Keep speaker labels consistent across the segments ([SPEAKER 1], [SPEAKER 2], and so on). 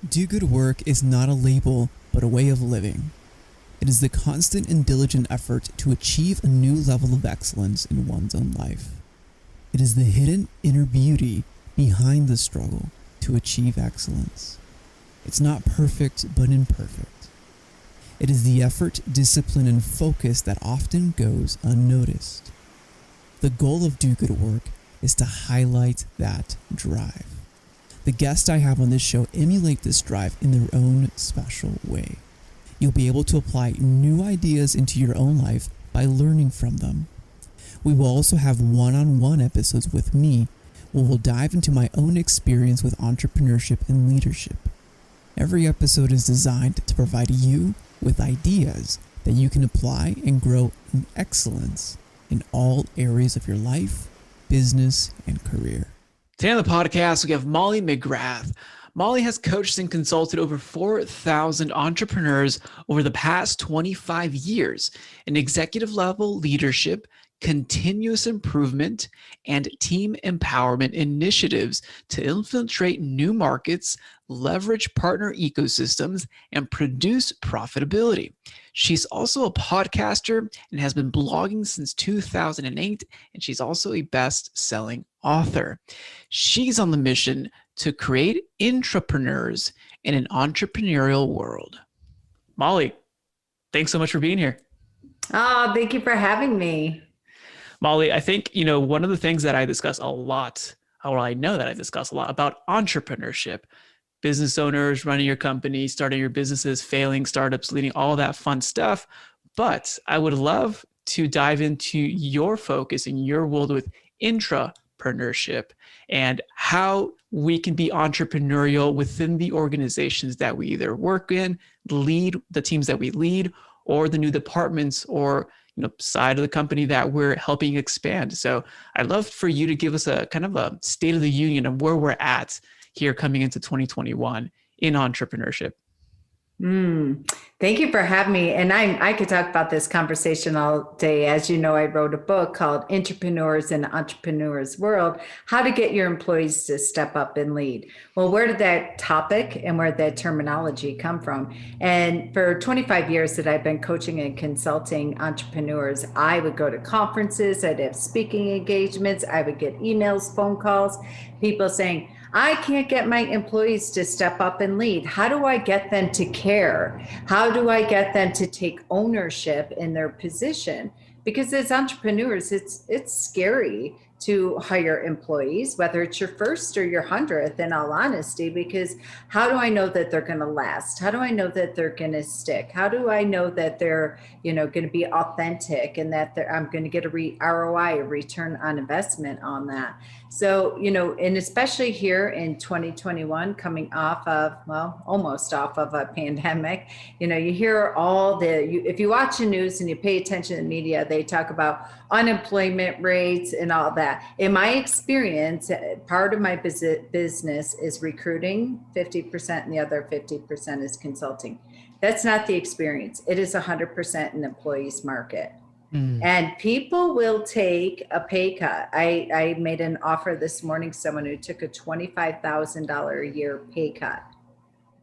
[SPEAKER 1] Do good work is not a label, but a way of living. It is the constant and diligent effort to achieve a new level of excellence in one's own life. It is the hidden inner beauty behind the struggle to achieve excellence. It's not perfect, but imperfect. It is the effort, discipline, and focus that often goes unnoticed. The goal of Do Good Work is to highlight that drive. The guests I have on this show emulate this drive in their own special way. You'll be able to apply new ideas into your own life by learning from them. We will also have one-on-one episodes with me where we'll dive into my own experience with entrepreneurship and leadership. Every episode is designed to provide you with ideas that you can apply and grow in excellence in all areas of your life, business, and career.
[SPEAKER 2] Today on the podcast, we have Molly McGrath. Molly has coached and consulted over 4,000 entrepreneurs over the past 25 years in executive level leadership, continuous improvement, and team empowerment initiatives to infiltrate new markets, leverage partner ecosystems, and produce profitability. She's also a podcaster and has been blogging since 2008, and she's also a best-selling author. She's on the mission to create intrapreneurs in an entrepreneurial world. Molly, thanks so much for being here.
[SPEAKER 3] Oh, thank you for having me.
[SPEAKER 2] Molly, I think, one of the things that I discuss a lot, or I know that I discuss a lot about entrepreneurship, business owners, running your company, starting your businesses, failing startups, leading all that fun stuff. But I would love to dive into your focus in your world with intrapreneurship and how we can be entrepreneurial within the organizations that we either work in, lead the teams that we lead, or the new departments or side of the company that we're helping expand. So I'd love for you to give us a kind of a state of the union of where we're at here coming into 2021 in entrepreneurship.
[SPEAKER 3] Thank you for having me. And I could talk about this conversation all day. As you know, I wrote a book called Entrepreneurs in the Entrepreneur's World, How to Get Your Employees to Step Up and Lead. Well, where did that topic and where did that terminology come from? And for 25 years that I've been coaching and consulting entrepreneurs, I would go to conferences, I'd have speaking engagements, I would get emails, phone calls, people saying, I can't get my employees to step up and lead. How do I get them to care? How do I get them to take ownership in their position? Because as entrepreneurs, it's scary to hire employees, whether it's your first or your 100th, in all honesty, because how do I know that they're going to last? How do I know that they're going to stick? How do I know that they're, going to be authentic and that I'm going to get a ROI, a return on investment on that? So, and especially here in 2021, coming off of, almost off of a pandemic, you hear if you watch the news and you pay attention to the media, they talk about unemployment rates and all that. In my experience, part of my business is recruiting 50% and the other 50% is consulting. That's not the experience. It is 100% an employees market. And people will take a pay cut. I made an offer this morning, someone who took a $25,000 a year pay cut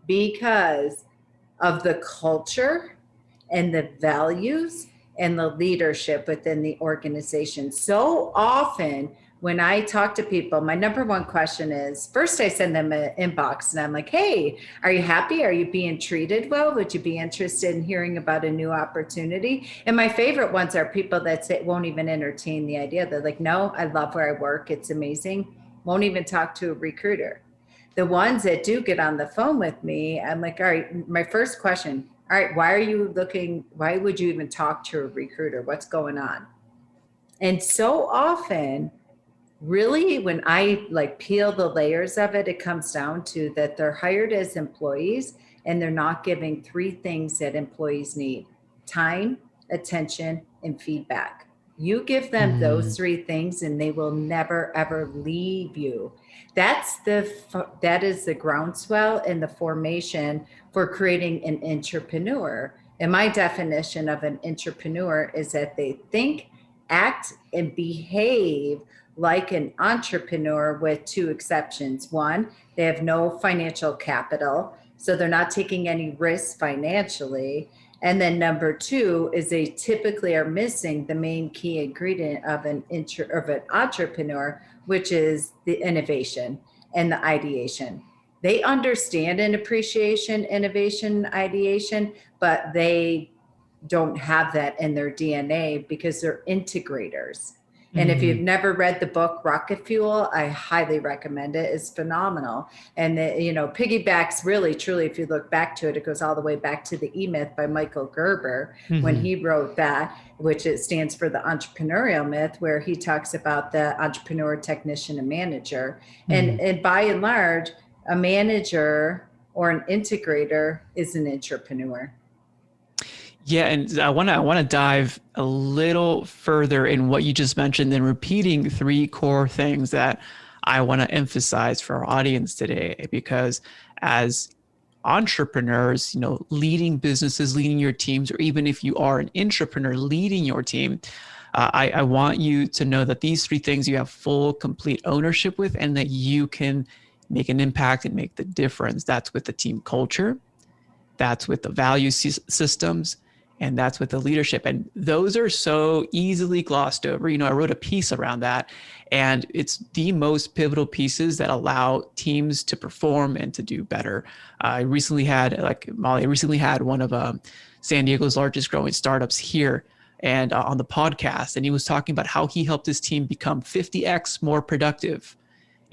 [SPEAKER 3] because of the culture and the values and the leadership within the organization. So often when I talk to people, my number one question is, first I send them an inbox and I'm like, hey, are you happy? Are you being treated well? Would you be interested in hearing about a new opportunity? And my favorite ones are people that won't even entertain the idea. They're like, no, I love where I work. It's amazing. Won't even talk to a recruiter. The ones that do get on the phone with me, I'm like, all right, my first question, all right, why would you even talk to a recruiter? What's going on? And so often, really, when I peel the layers of it, it comes down to that they're hired as employees and they're not giving three things that employees need: time, attention, and feedback. You give them those three things and they will never, ever leave you. That is the groundswell and the formation for creating an entrepreneur. And my definition of an entrepreneur is that they think, act, and behave like an entrepreneur with two exceptions. One, they have no financial capital, so they're not taking any risks financially. And then number two is they typically are missing the main key ingredient of an entrepreneur, which is the innovation and the ideation. They understand an appreciation, innovation, ideation, but they don't have that in their DNA because they're integrators. And if you've never read the book Rocket Fuel, I highly recommend it. It's phenomenal. And piggybacks really, truly, if you look back to it, it goes all the way back to the E-Myth by Michael Gerber when he wrote that, which it stands for the entrepreneurial myth, where he talks about the entrepreneur, technician, and manager. And by and large, a manager or an integrator is an entrepreneur.
[SPEAKER 2] Yeah, and I want to dive a little further in what you just mentioned, and repeating three core things that I want to emphasize for our audience today. Because as entrepreneurs, leading businesses, leading your teams, or even if you are an entrepreneur leading your team, I want you to know that these three things you have full, complete ownership with, and that you can make an impact and make the difference. That's with the team culture, that's with the value systems, and that's with the leadership. And those are so easily glossed over. I wrote a piece around that, and it's the most pivotal pieces that allow teams to perform and to do better. I recently had one of San Diego's largest growing startups here and on the podcast, and he was talking about how he helped his team become 50x more productive.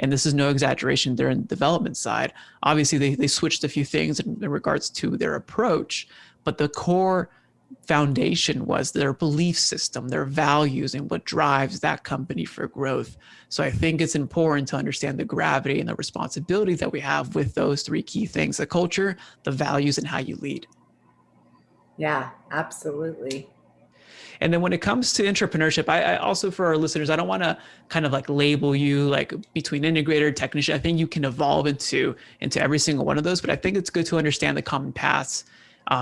[SPEAKER 2] And this is no exaggeration. They're in the development side. Obviously, they switched a few things in regards to their approach, but the core foundation was their belief system, their values, and what drives that company for growth. So I think it's important to understand the gravity and the responsibility that we have with those three key things: the culture, the values, and how you lead.
[SPEAKER 3] Yeah, absolutely.
[SPEAKER 2] And then when it comes to entrepreneurship, I also, for our listeners, I don't want to kind of like label you like between integrator, technician. I think you can evolve into every single one of those, but I think it's good to understand the common paths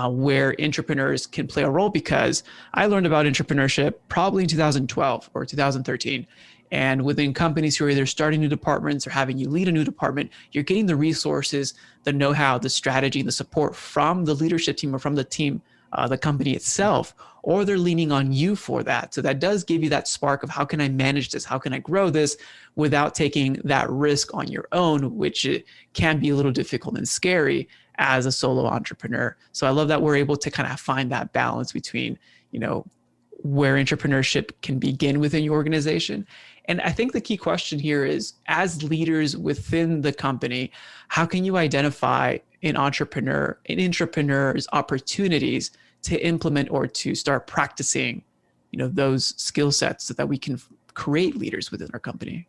[SPEAKER 2] where entrepreneurs can play a role, because I learned about entrepreneurship probably in 2012 or 2013. And within companies who are either starting new departments or having you lead a new department, you're getting the resources, the know-how, the strategy, the support from the leadership team or from the team, the company itself, or they're leaning on you for that. So that does give you that spark of how can I manage this? How can I grow this without taking that risk on your own, which it can be a little difficult and scary as a solo entrepreneur. So I love that we're able to kind of find that balance between, where entrepreneurship can begin within your organization. And I think the key question here is, as leaders within the company, how can you identify an entrepreneur's opportunities to implement or to start practicing, those skill sets so that we can create leaders within our company?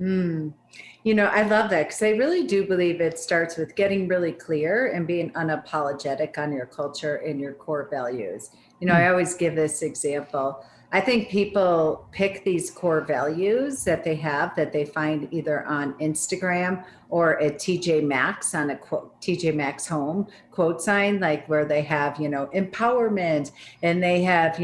[SPEAKER 3] I love that, because I really do believe it starts with getting really clear and being unapologetic on your culture and your core values. I always give this example. I think people pick these core values that they have, that they find either on Instagram or at TJ Maxx on a TJ Maxx home quote sign, like where they have, empowerment, and they have,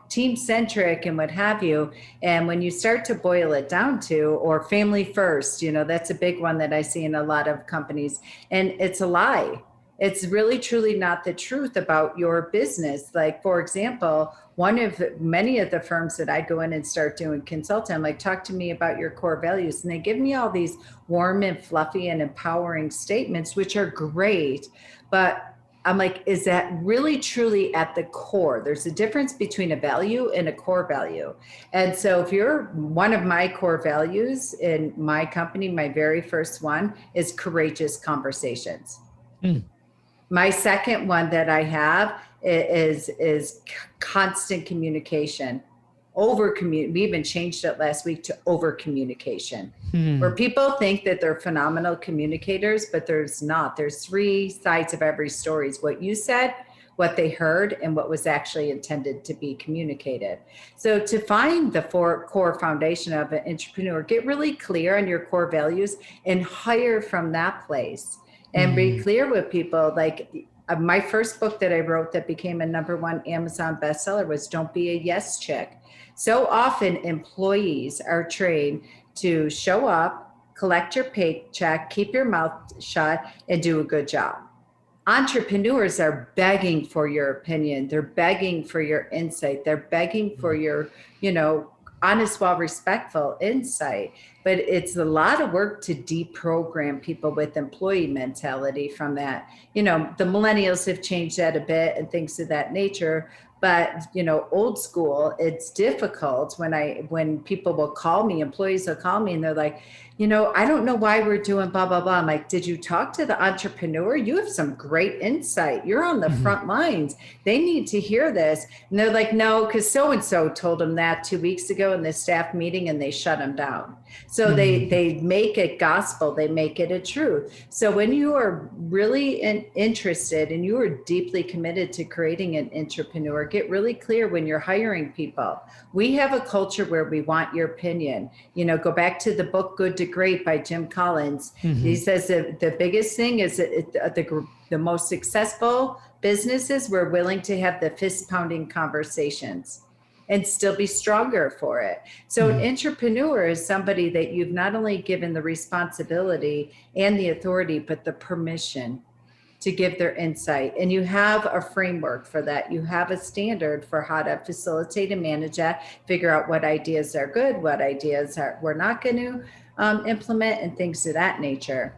[SPEAKER 3] team centric and what have you. And when you start to boil it down to, or family first, that's a big one that I see in a lot of companies. And it's a lie. It's really truly not the truth about your business. Like, for example, many of the firms that I go in and start doing consulting, I'm like, talk to me about your core values. And they give me all these warm and fluffy and empowering statements, which are great. But I'm like, is that really truly at the core? There's a difference between a value and a core value. And so if you're one of my core values in my company, my very first one is courageous conversations. My second one that I have is constant communication. We even changed it last week to over communication, where people think that they're phenomenal communicators, but there's not. There's three sides of every story: is what you said, what they heard, and what was actually intended to be communicated. So to find the core foundation of an entrepreneur, get really clear on your core values and hire from that place. And be clear with people. Like my first book that I wrote that became a #1 Amazon bestseller was Don't Be a Yes Chick. So often employees are trained to show up, collect your paycheck, keep your mouth shut, and do a good job. Entrepreneurs are begging for your opinion. They're begging for your insight. They're begging for your, honest, well, respectful insight. But it's a lot of work to deprogram people with employee mentality from that. The millennials have changed that a bit and things of that nature. But, old school, it's difficult when people will call me, employees will call me and they're like, I don't know why we're doing blah, blah, blah. I'm like, did you talk to the entrepreneur? You have some great insight. You're on the front lines. They need to hear this. And they're like, no, because so-and-so told them that 2 weeks ago in the staff meeting and they shut them down. So they make it gospel. They make it a truth. So when you are really interested and you are deeply committed to creating an entrepreneur, get really clear when you're hiring people. We have a culture where we want your opinion. Go back to the book, Good to Great by Jim Collins. He says that the biggest thing is that the most successful businesses were willing to have the fist pounding conversations and still be stronger for it. So an entrepreneur is somebody that you've not only given the responsibility and the authority, but the permission to give their insight. And you have a framework for that. You have a standard for how to facilitate and manage that, figure out what ideas are good, what ideas we're not going to implement, and things of that nature.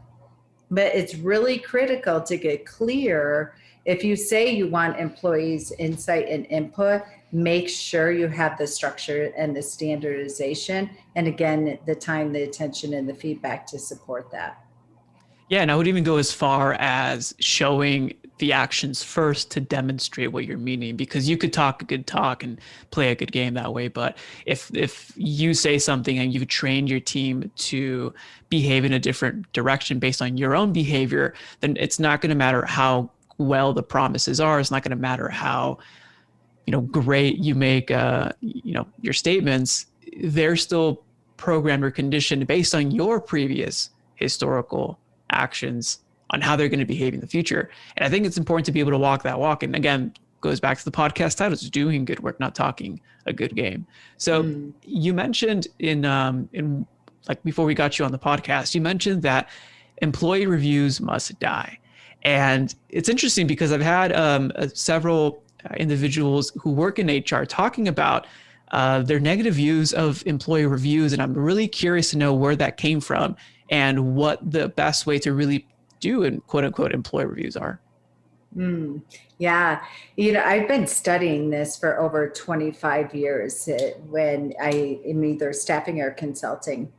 [SPEAKER 3] But it's really critical to get clear. If you say you want employees' insight and input, make sure you have the structure and the standardization. And again, the time, the attention, and the feedback to support that.
[SPEAKER 2] Yeah, and I would even go as far as showing the actions first to demonstrate what you're meaning, because you could talk a good talk and play a good game that way. But if you say something and you've trained your team to behave in a different direction based on your own behavior, then it's not going to matter how well the promises are. It's not going to matter how great you make your statements. They're still programmed or conditioned based on your previous historical actions on how they're going to behave in the future. And I think it's important to be able to walk that walk. And again, goes back to the podcast title, it's doing good work, not talking a good game. So you mentioned in like before we got you on the podcast, you mentioned that employee reviews must die. And it's interesting because I've had several individuals who work in HR talking about their negative views of employee reviews. And I'm really curious to know where that came from and what the best way to really do in quote unquote employee reviews are.
[SPEAKER 3] Yeah. I've been studying this for over 25 years when I am either staffing or consulting.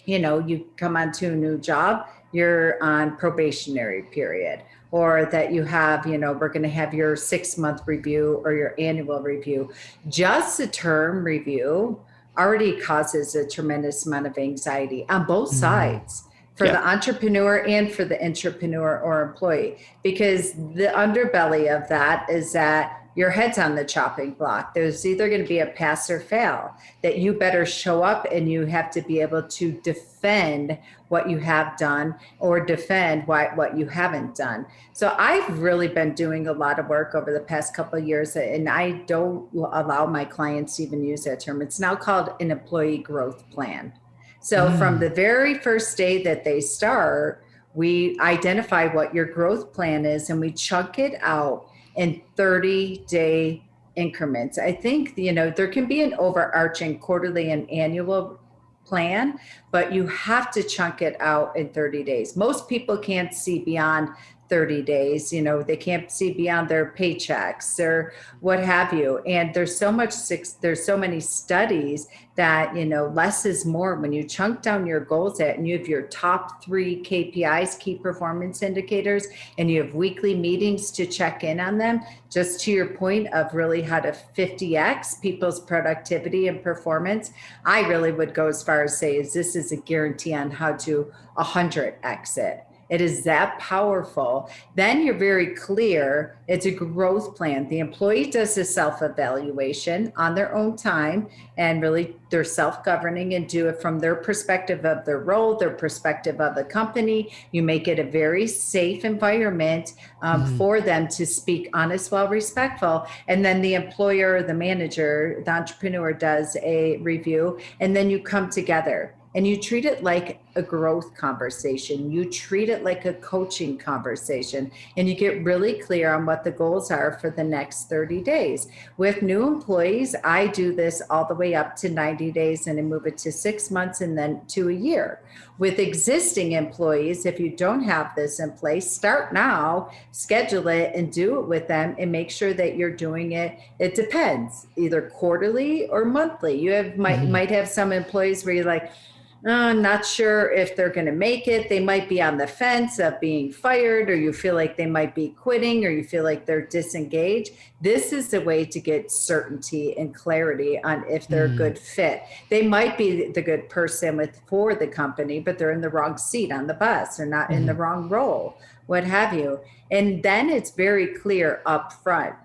[SPEAKER 3] You come onto a new job, you're on probationary period, or that you have, we're going to have your 6-month review or your annual review. Just the term review already causes a tremendous amount of anxiety on both sides, for the entrepreneur and for the entrepreneur or employee, because the underbelly of that is that your head's on the chopping block. There's either going to be a pass or fail, that you better show up and you have to be able to defend what you have done or defend what you haven't done. So I've really been doing a lot of work over the past couple of years, and I don't allow my clients to even use that term. It's now called an employee growth plan. So from the very first day that they start, we identify what your growth plan is and we chunk it out in 30-day increments. I think, there can be an overarching quarterly and annual plan, but you have to chunk it out in 30 days. Most people can't see beyond 30 days. They can't see beyond their paychecks or what have you. And there's so many studies that, less is more. When you chunk down your goals and you have your top 3 KPIs, key performance indicators, and you have weekly meetings to check in on them, just to your point of really how to 50x people's productivity and performance, I really would go as far as say, this is a guarantee on how to 100x it. It is that powerful. Then you're very clear. It's a growth plan. The employee does a self-evaluation on their own time, and really they're self-governing and do it from their perspective of their role, their perspective of the company. You make it a very safe environment for them to speak honest, while respectful. And then the employer, the manager, the entrepreneur does a review, and then you come together. And you treat it like a growth conversation. You treat it like a coaching conversation, and you get really clear on what the goals are for the next 30 days. With new employees, I do this all the way up to 90 days, and I move it to 6 months and then to a year. With existing employees, if you don't have this in place, start now, schedule it, and do it with them, and make sure that you're doing it. It depends, either quarterly or monthly. You might have some employees where you're like, not sure if they're going to make it. They might be on the fence of being fired, or you feel like they might be quitting, or you feel like they're disengaged. This is the way to get certainty and clarity on if they're a good fit. They might be the good person for the company, but they're in the wrong seat on the bus, or not in the wrong role, what have you. And then it's very clear up front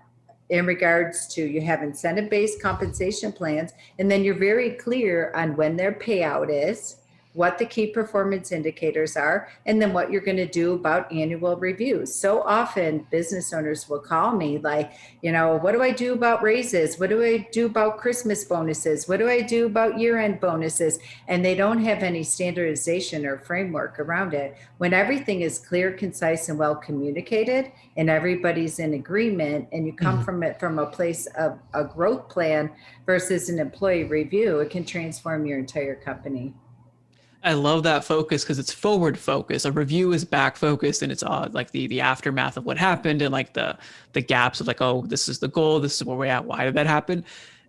[SPEAKER 3] in regards to, you have incentive-based compensation plans, and then you're very clear on when their payout is, what the key performance indicators are, and then what you're going to do about annual reviews. So often business owners will call me like, what do I do about raises? What do I do about Christmas bonuses? What do I do about year-end bonuses? And they don't have any standardization or framework around it. When everything is clear, concise, and well communicated, and everybody's in agreement, and you come from it from a place of a growth plan versus an employee review, it can transform your entire company.
[SPEAKER 2] I love that focus, because it's forward focus. A review is back focused, and it's like the aftermath of what happened, and like the gaps of like, oh, this is the goal, this is where we're at, why did that happen?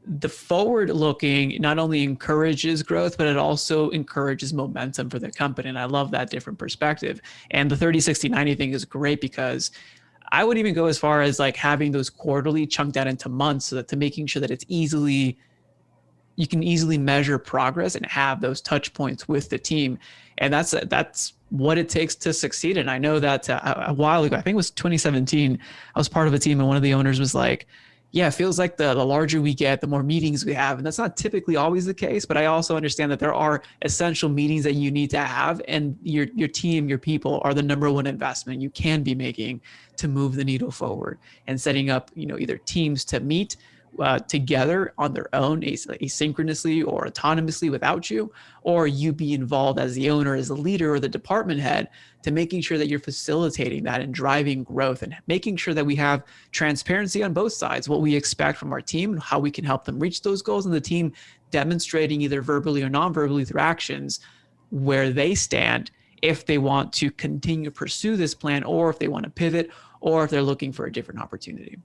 [SPEAKER 2] The forward looking not only encourages growth, but it also encourages momentum for the company. And I love that different perspective. And the 30, 60, 90 thing is great, because I would even go as far as like having those quarterly chunked out into months, so that to making sure that you can easily measure progress and have those touch points with the team. And that's what it takes to succeed. And I know that a while ago, I think it was 2017, I was part of a team, and one of the owners was like, yeah, it feels like the larger we get, the more meetings we have. And that's not typically always the case, but I also understand that there are essential meetings that you need to have, and your team, your people are the number one investment you can be making to move the needle forward, and setting up, either teams to meet together on their own, asynchronously or autonomously without you, or you be involved as the owner, as the leader, or the department head, to making sure that you're facilitating that and driving growth, and making sure that we have transparency on both sides, what we expect from our team and how we can help them reach those goals, and the team demonstrating either verbally or non-verbally through actions where they stand, if they want to continue to pursue this plan, or if they want to pivot, or if they're looking for a different opportunity.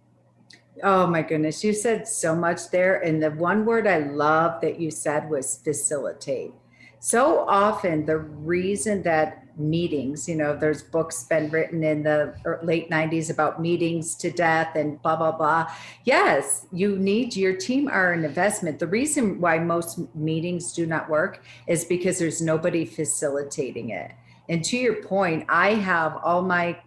[SPEAKER 3] Oh my goodness, you said so much there. And the one word I love that you said was facilitate. So often the reason that meetings, there's books been written in the late 90s about meetings to death and blah, blah, blah. Yes, you need, your team are an investment. The reason why most meetings do not work is because there's nobody facilitating it. And to your point, I have all my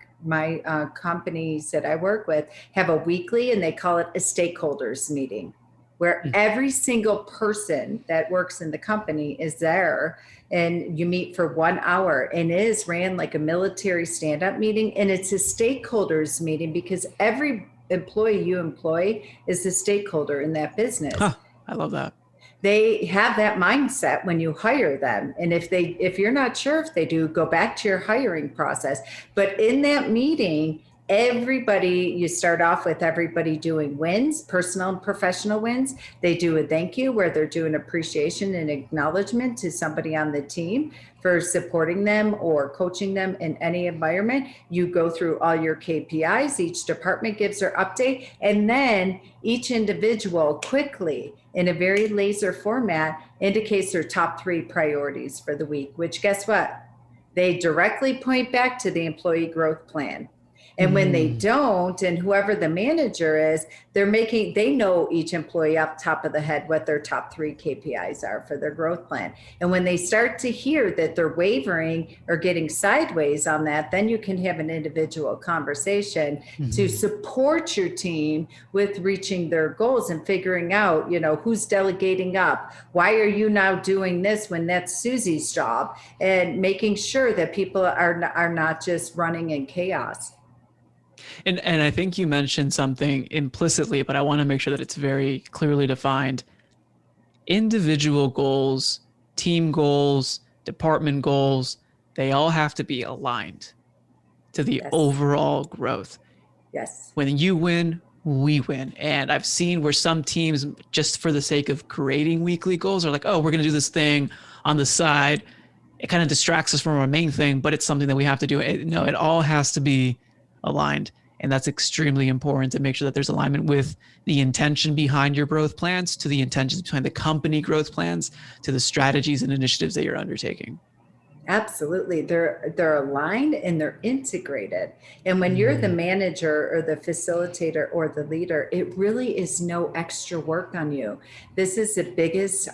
[SPEAKER 3] companies that I work with have a weekly, and they call it a stakeholders meeting, where every single person that works in the company is there, and you meet for 1 hour, and it is ran like a military stand-up meeting. And it's a stakeholders meeting, because every employee you employ is a stakeholder in that business.
[SPEAKER 2] I love that.
[SPEAKER 3] They have that mindset when you hire them. And if you're not sure if they do, go back to your hiring process. But in that meeting, you start off with everybody doing wins, personal and professional wins. They do a thank you, where they're doing appreciation and acknowledgement to somebody on the team for supporting them or coaching them in any environment. You go through all your KPIs. Each department gives their update, and then each individual quickly, in a very laser format, indicates their top 3 priorities for the week, which, guess what? They directly point back to the employee growth plan. And when they don't, and whoever the manager is, they know each employee off the top of the head what their top 3 KPIs are for their growth plan. And when they start to hear that they're wavering or getting sideways on that, then you can have an individual conversation to support your team with reaching their goals and figuring out, who's delegating up. Why are you now doing this when that's Susie's job? And making sure that people are not just running in chaos.
[SPEAKER 2] And I think you mentioned something implicitly, but I want to make sure that it's very clearly defined. Individual goals, team goals, department goals, they all have to be aligned to the overall growth.
[SPEAKER 3] Yes.
[SPEAKER 2] When you win, we win. And I've seen where some teams, just for the sake of creating weekly goals, are like, oh, we're going to do this thing on the side. It kind of distracts us from our main thing, but it's something that we have to do. No, it all has to be aligned. And that's extremely important to make sure that there's alignment with the intention behind your growth plans, to the intentions behind the company growth plans, to the strategies and initiatives that you're undertaking.
[SPEAKER 3] Absolutely. They're aligned and they're integrated. And when you're the manager or the facilitator or the leader, it really is no extra work on you. This is the biggest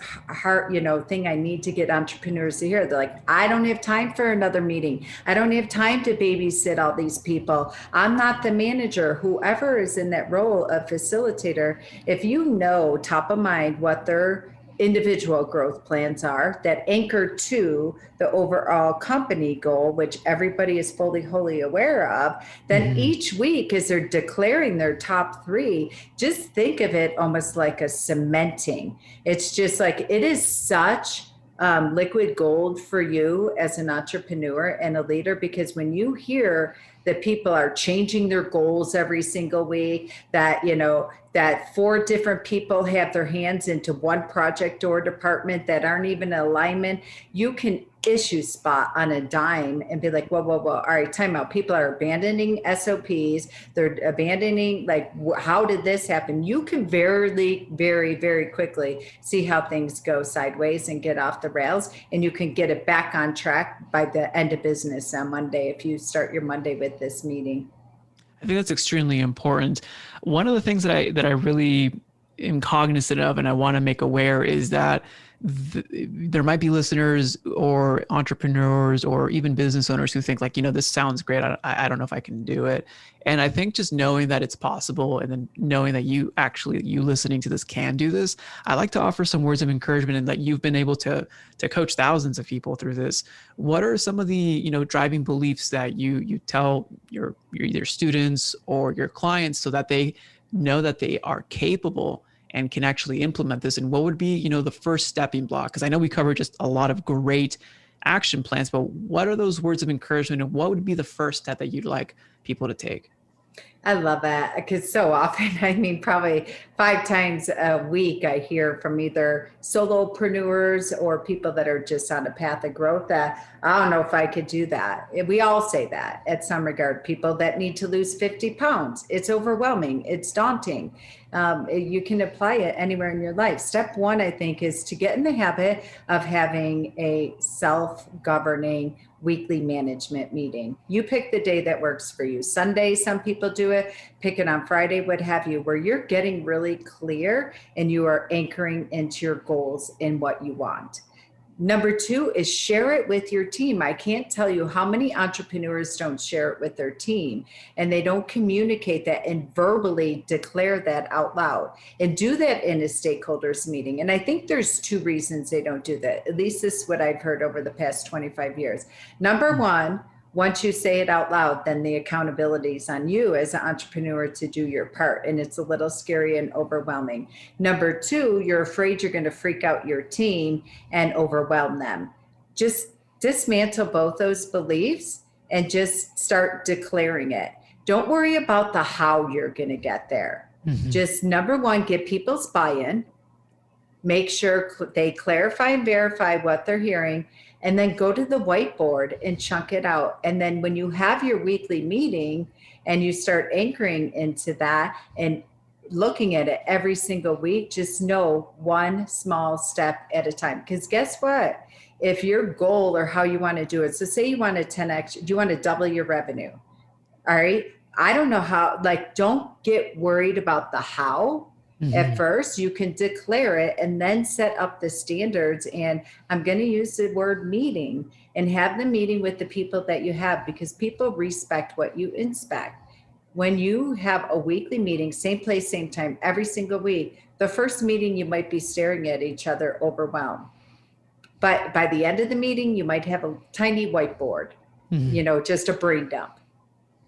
[SPEAKER 3] thing I need to get entrepreneurs to hear. They're like, I don't have time for another meeting. I don't have time to babysit all these people. I'm not the manager. Whoever is in that role of facilitator, if you know top of mind what their individual growth plans are that anchor to the overall company goal, which everybody is wholly aware of, then each week as they're declaring their top 3, just think of it almost like a cementing. It's just like, it is such liquid gold for you as an entrepreneur and a leader, because when you hear that people are changing their goals every single week, that, that 4 different people have their hands into one project or department that aren't even in alignment, you can issue spot on a dime and be like, whoa, all right, time out. People are abandoning SOPs. They're abandoning, how did this happen? You can very, very quickly see how things go sideways and get off the rails, and you can get it back on track by the end of business on Monday if you start your Monday with this meeting.
[SPEAKER 2] I think that's extremely important. One of the things that I really am cognizant of and I want to make aware is that there might be listeners or entrepreneurs or even business owners who think like, this sounds great. I don't know if I can do it. And I think just knowing that it's possible, and then knowing that you listening to this can do this, I like to offer some words of encouragement, and that you've been able to coach thousands of people through this. What are some of the, driving beliefs that you tell your either students or your clients so that they know that they are capable and can actually implement this? And what would be, the first stepping block? Because I know we covered just a lot of great action plans, but what are those words of encouragement, and what would be the first step that you'd like people to take?
[SPEAKER 3] I love that, because so often, probably 5 times a week, I hear from either solopreneurs or people that are just on a path of growth that, I don't know if I could do that. We all say that at some regard. People that need to lose 50 pounds. It's overwhelming. It's daunting. You can apply it anywhere in your life. Step 1, I think, is to get in the habit of having a self-governing weekly management meeting. You pick the day that works for you. Sunday, some people do it, pick it on Friday, what have you, where you're getting really clear and you are anchoring into your goals and what you want. Number 2 is share it with your team. I can't tell you how many entrepreneurs don't share it with their team, and they don't communicate that and verbally declare that out loud, and do that in a stakeholders meeting. And I think there's 2 reasons they don't do that. At least this is what I've heard over the past 25 years. Number 1, once you say it out loud, then the accountability is on you as an entrepreneur to do your part. And it's a little scary and overwhelming. Number 2, you're afraid you're going to freak out your team and overwhelm them. Just dismantle both those beliefs and just start declaring it. Don't worry about the how you're going to get there. Just number 1, get people's buy-in. Make sure they clarify and verify what they're hearing, and then go to the whiteboard and chunk it out. And then when you have your weekly meeting and you start anchoring into that and looking at it every single week, just know one small step at a time. Because guess what? If your goal or how you want to do it, so say you want to 10x, you want to double your revenue. All right. I don't know how, like, don't get worried about the how. At first. You can declare it and then set up the standards. And I'm going to use the word meeting, and have the meeting with the people that you have, because people respect what you inspect. When you have a weekly meeting, same place, same time, every single week, the first meeting you might be staring at each other overwhelmed. But by the end of the meeting, you might have a tiny whiteboard, just a brain dump.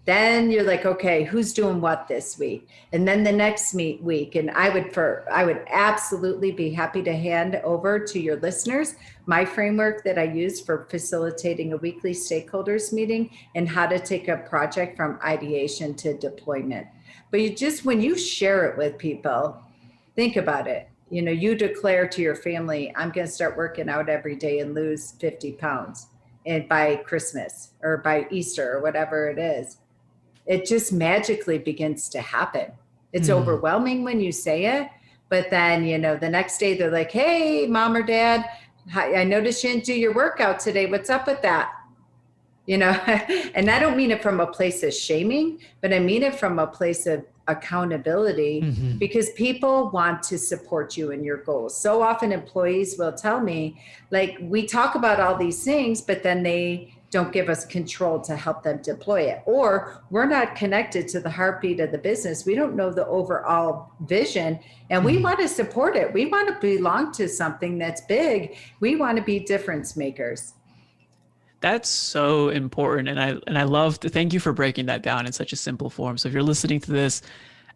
[SPEAKER 3] Then you're like, okay, who's doing what this week? And then the next week, and I would absolutely be happy to hand over to your listeners my framework that I use for facilitating a weekly stakeholders meeting, and how to take a project from ideation to deployment. But when you share it with people, think about it. You declare to your family, I'm going to start working out every day and lose 50 pounds, and by Christmas or by Easter or whatever it is. It just magically begins to happen. It's overwhelming when you say it, but then, the next day they're like, hey, mom or dad, I noticed you didn't do your workout today. What's up with that? And I don't mean it from a place of shaming, but I mean it from a place of accountability, because people want to support you in your goals. So often employees will tell me, like, we talk about all these things, but then they don't give us control to help them deploy it. Or we're not connected to the heartbeat of the business. We don't know the overall vision, and we want to support it. We want to belong to something that's big. We want to be difference makers.
[SPEAKER 2] That's so important. And I love to thank you for breaking that down in such a simple form. So if you're listening to this,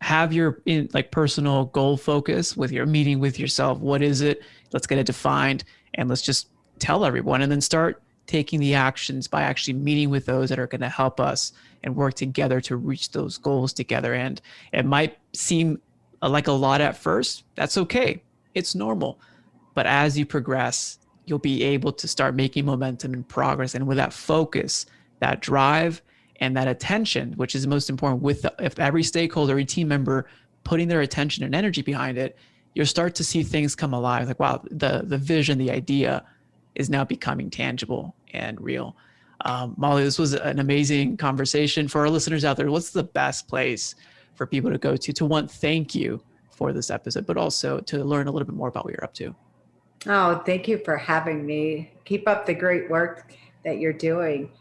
[SPEAKER 2] have your personal goal focus with your meeting with yourself. What is it? Let's get it defined, and let's just tell everyone, and then start taking the actions by actually meeting with those that are going to help us and work together to reach those goals together. And it might seem like a lot at first. That's okay. It's normal. But as you progress, you'll be able to start making momentum and progress. And with that focus, that drive, and that attention, which is most important, if every stakeholder, every team member putting their attention and energy behind it, you'll start to see things come alive. Like, wow, the vision, the idea is now becoming tangible and real. Molly, this was an amazing conversation. For our listeners out there, what's the best place for people to go to thank you for this episode, but also to learn a little bit more about what you're up to?
[SPEAKER 3] Oh, thank you for having me. Keep up the great work that you're doing.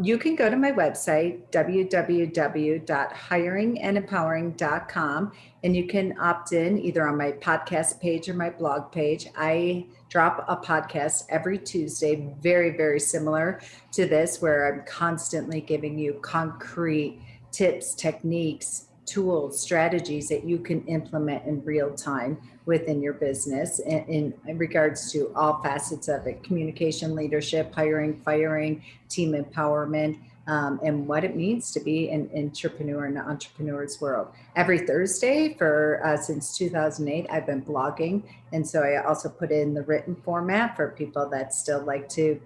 [SPEAKER 3] You can go to my website, www.hiringandempowering.com, and you can opt in either on my podcast page or my blog page. I drop a podcast every Tuesday, very, very similar to this, where I'm constantly giving you concrete tips, techniques, tools, strategies that you can implement in real time within your business in regards to all facets of it: communication, leadership, hiring, firing, team empowerment, and what it means to be an entrepreneur in the entrepreneur's world. Every Thursday since 2008, I've been blogging. And so I also put in the written format for people that still like to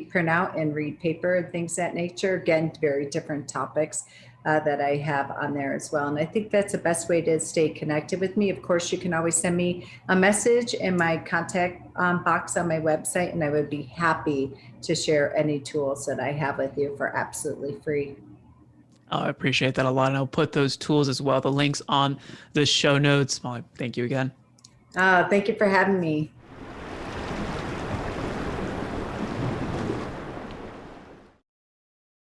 [SPEAKER 3] print out and read paper and things of that nature. Again, very different topics that I have on there as well. And I think that's the best way to stay connected with me. Of course, you can always send me a message in my contact box on my website, and I would be happy to share any tools that I have with you for absolutely free.
[SPEAKER 2] Oh, I appreciate that a lot. And I'll put those tools as well, the links on the show notes. Molly, thank you again.
[SPEAKER 3] Thank you for having me.